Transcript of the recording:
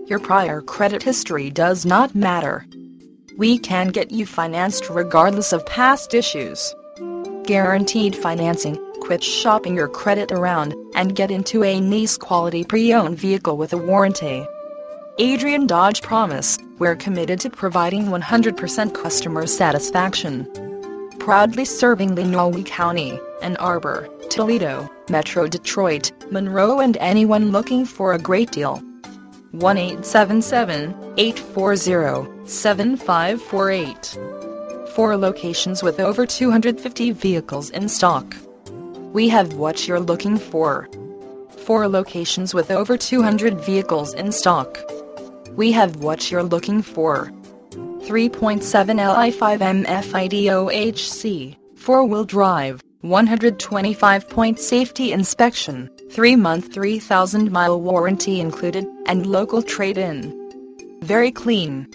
Your prior credit history does not matter. We can get you financed regardless of past issues. Guaranteed financing. Quit shopping your credit around and get into a nice quality pre-owned vehicle with a warranty. Adrian Dodge Promise, we're committed to providing 100% customer satisfaction. Proudly serving Linoilea County, Ann Arbor, Toledo, Metro Detroit, Monroe and anyone looking for a great deal. 1-877-840-7548. 4 locations with over 250 vehicles in stock. We have what you're looking for. 4 locations with over 200 vehicles in stock. We have what you're looking for. 3.7 Li 5 mFIDOHC, 4-wheel drive, 125-point safety inspection, 3-month 3,000-mile warranty included, and local trade-in. Very clean.